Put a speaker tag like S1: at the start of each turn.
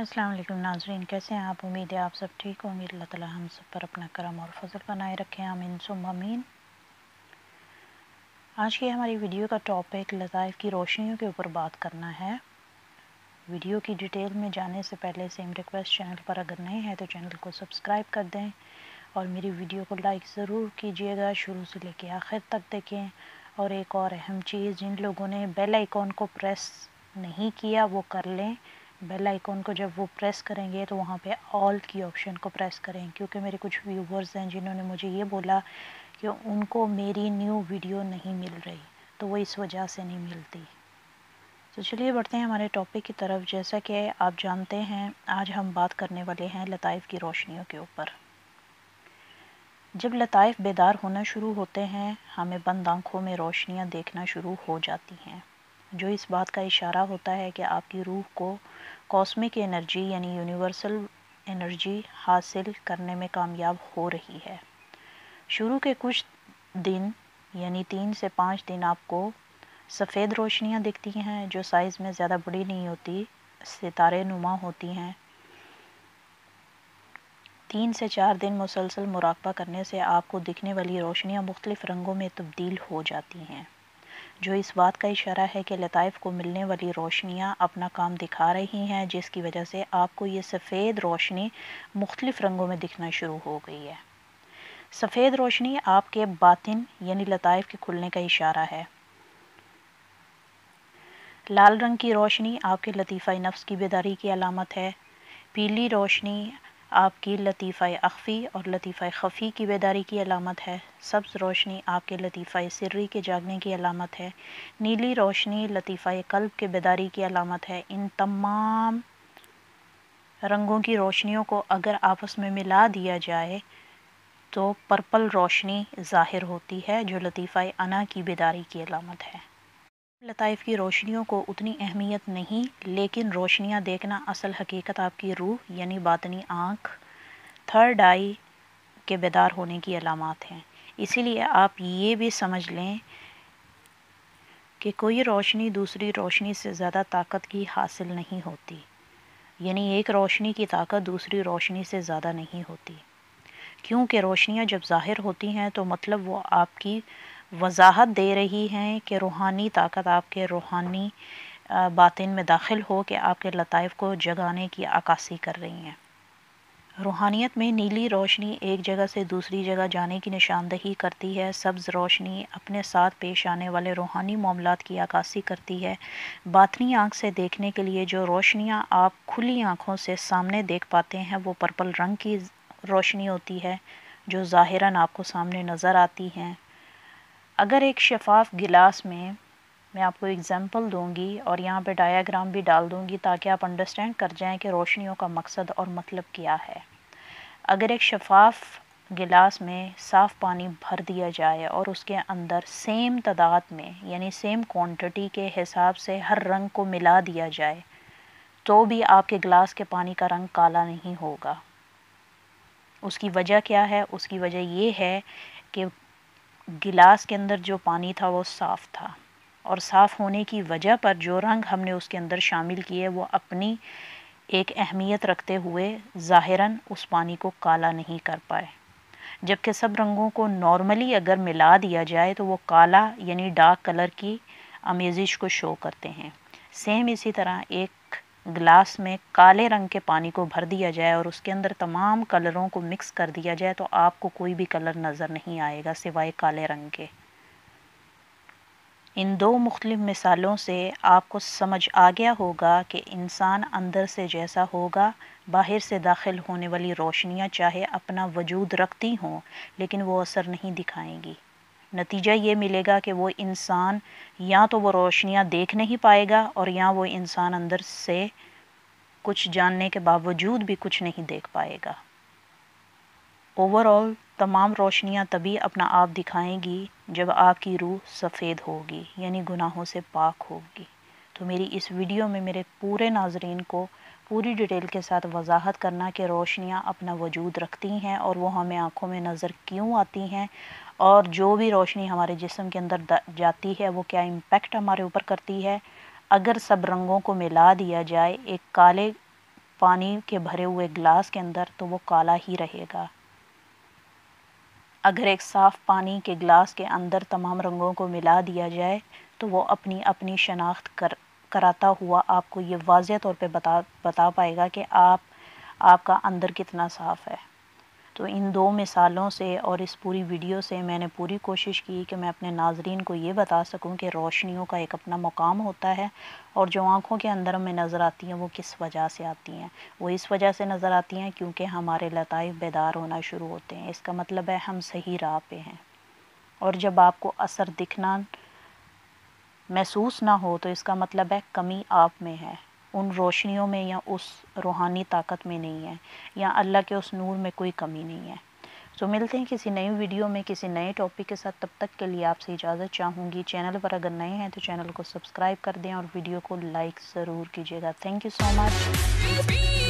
S1: अस्सलाम वालेकुम नाज़रीन, कैसे हैं आप। उम्मीद है आप सब ठीक होंगे। अल्लाह ताला हम सब पर अपना करम और फजल बनाए रखें, आमीन सुम्मा आमीन। आज की हमारी वीडियो का टॉपिक लताइफ़ की रोशनियों के ऊपर बात करना है। वीडियो की डिटेल में जाने से पहले सेम रिक्वेस्ट, चैनल पर अगर नए हैं तो चैनल को सब्सक्राइब कर दें और मेरी वीडियो को लाइक ज़रूर कीजिएगा, शुरू से लेकर आखिर तक देखें। और एक और अहम चीज़, जिन लोगों ने बेल आइकॉन को प्रेस नहीं किया वो कर लें। बेल आइकॉन को जब वो प्रेस करेंगे तो वहाँ पे ऑल की ऑप्शन को प्रेस करें, क्योंकि मेरे कुछ व्यूवर्स हैं जिन्होंने मुझे ये बोला कि उनको मेरी न्यू वीडियो नहीं मिल रही, तो वो इस वजह से नहीं मिलती। तो चलिए बढ़ते हैं हमारे टॉपिक की तरफ। जैसा कि आप जानते हैं, आज हम बात करने वाले हैं लताइफ़ की रोशनियों के ऊपर। जब लताइफ़ बेदार होना शुरू होते हैं, हमें बंद आँखों में रोशनियाँ देखना शुरू हो जाती हैं, जो इस बात का इशारा होता है कि आपकी रूह को कॉस्मिक एनर्जी यानी यूनिवर्सल एनर्जी हासिल करने में कामयाब हो रही है। शुरू के कुछ दिन यानी 3 से 5 दिन आपको सफ़ेद रोशनियाँ दिखती हैं, जो साइज़ में ज़्यादा बड़ी नहीं होती, सितारे नुमा होती हैं। 3 से 4 दिन मुसलसल मुराक़बा करने से आपको दिखने वाली रोशनियाँ मुख्तलिफ़ रंगों में तब्दील हो जाती हैं, जो इस बात का इशारा है कि लताइफ़ को मिलने वाली रोशनियाँ अपना काम दिखा रही हैं, जिसकी वजह से आपको ये सफ़ेद रोशनी मुख्तलिफ़ रंगों में दिखना शुरू हो गई है। सफ़ेद रोशनी आपके बातिन यानी लताइफ़ के खुलने का इशारा है। लाल रंग की रोशनी आपके लतीफ़ा नफ्स की बेदारी की अलामत है। पीली रोशनी आपकी लतीफ़ा अख़फ़ी और लतीफ़ा ख़फ़ी की बेदारी की अलामत है। सब्ज़ रोशनी आपके लतीफ़ा सिर्री के जागने की अलामत है। नीली रोशनी लतीफ़ा क़ल्ब के बेदारी की अलामत है। इन तमाम रंगों की रोशनियों को अगर आपस में मिला दिया जाए तो पर्पल रोशनी ज़ाहिर होती है, जो लतीफ़ा अना की बेदारी की अलामत है। लताइफ़ की रोशनियों को उतनी अहमियत नहीं, लेकिन रोशनियाँ देखना असल हकीकत आपकी रूह यानी बातनी आँख, थर्ड आई के बेदार होने की अलामात हैं। इसीलिए आप ये भी समझ लें कि कोई रोशनी दूसरी रोशनी से ज़्यादा ताकत की हासिल नहीं होती, यानी एक रोशनी की ताकत दूसरी रोशनी से ज़्यादा नहीं होती, क्योंकि रोशनियाँ जब ज़ाहिर होती हैं तो मतलब वो आपकी वजाहत दे रही हैं कि रूहानी ताकत आपके रूहानी बातिन में दाखिल हो के आपके लताइफ़ को जगाने की अक्कासी कर रही हैं। रूहानियत में नीली रोशनी एक जगह से दूसरी जगह जाने की निशानदही करती है। सब्ज़ रोशनी अपने साथ पेश आने वाले रूहानी मामलात की अक्कासी करती है। बातनी आँख से देखने के लिए जो रोशनियाँ आप खुली आँखों से सामने देख पाते हैं वो पर्पल रंग की रोशनी होती है, जो ज़ाहिरन आपको सामने नज़र आती हैं। अगर एक शफ़ाफ़ गिलास में, मैं आपको एग्ज़ाम्पल दूंगी और यहाँ पे डायाग्राम भी डाल दूंगी ताकि आप अंडरस्टैंड कर जाएं कि रोशनियों का मकसद और मतलब क्या है। अगर एक शफ़ाफ़ गिलास में साफ़ पानी भर दिया जाए और उसके अंदर सेम तादाद में यानी सेम क्वांटिटी के हिसाब से हर रंग को मिला दिया जाए तो भी आपके गिलास के पानी का रंग काला नहीं होगा। उसकी वजह क्या है? उसकी वजह ये है कि गिलास के अंदर जो पानी था वो साफ़ था, और साफ़ होने की वजह पर जो रंग हमने उसके अंदर शामिल किए वो अपनी एक अहमियत रखते हुए ज़ाहिरन उस पानी को काला नहीं कर पाए। जबकि सब रंगों को नॉर्मली अगर मिला दिया जाए तो वो काला यानी डार्क कलर की आमेज़िश को शो करते हैं। सेम इसी तरह एक गिलास में काले रंग के पानी को भर दिया जाए और उसके अंदर तमाम कलरों को मिक्स कर दिया जाए तो आपको कोई भी कलर नज़र नहीं आएगा सिवाय काले रंग के। इन दो मुख्तलिफ मिसालों से आपको समझ आ गया होगा कि इंसान अंदर से जैसा होगा, बाहर से दाखिल होने वाली रोशनियाँ चाहे अपना वजूद रखती हों लेकिन वो असर नहीं दिखाएंगी। नतीजा ये मिलेगा कि वो इंसान या तो वो रोशनियाँ देख नहीं पाएगा और या वो इंसान अंदर से कुछ जानने के बावजूद भी कुछ नहीं देख पाएगा। ओवरऑल तमाम रोशनियाँ तभी अपना आप दिखाएंगी जब आपकी रूह सफ़ेद होगी यानी गुनाहों से पाक होगी। तो मेरी इस वीडियो में मेरे पूरे नाज़रीन को पूरी डिटेल के साथ वजाहत करना कि रोशनियाँ अपना वजूद रखती हैं और वो हमें आँखों में नज़र क्यों आती हैं, और जो भी रोशनी हमारे जिस्म के अंदर जाती है वो क्या इम्पेक्ट हमारे ऊपर करती है। अगर सब रंगों को मिला दिया जाए एक काले پانی کے بھرے ہوئے گلاس کے اندر تو وہ کالا ہی رہے گا۔ اگر ایک صاف پانی کے گلاس کے اندر تمام رنگوں کو ملا دیا جائے تو وہ اپنی اپنی شناخت کراتا ہوا آپ کو یہ واضح طور پہ بتا پائے گا کہ آپ کا اندر کتنا صاف ہے۔ تو ان دو مثالوں سے اور اس پوری ویڈیو سے میں نے پوری کوشش کی کہ میں اپنے ناظرین کو یہ بتا سکوں کہ روشنیوں کا ایک اپنا مقام ہوتا ہے، اور جو آنکھوں کے اندر ہمیں نظر آتی ہیں وہ کس وجہ سے آتی ہیں۔ وہ اس وجہ سے نظر آتی ہیں کیونکہ ہمارے لطائف بیدار ہونا شروع ہوتے ہیں۔ اس کا مطلب ہے ہم صحیح راہ پہ ہیں، اور جب آپ کو اثر دکھنا محسوس نہ ہو تو اس کا مطلب ہے کمی آپ میں ہے، ان روشنیوں میں یا اس روحانی طاقت میں نہیں ہے، یا اللہ کے اس نور میں کوئی کمی نہیں ہے۔ تو ملتے ہیں کسی نئی ویڈیو میں کسی نئے ٹاپک کے ساتھ، تب تک کے لیے آپ سے اجازت چاہوں گی۔ چینل پر اگر نئے ہیں تو چینل کو سبسکرائب کر دیں اور ویڈیو کو لائک ضرور کیجیے گا۔ Thank you so much.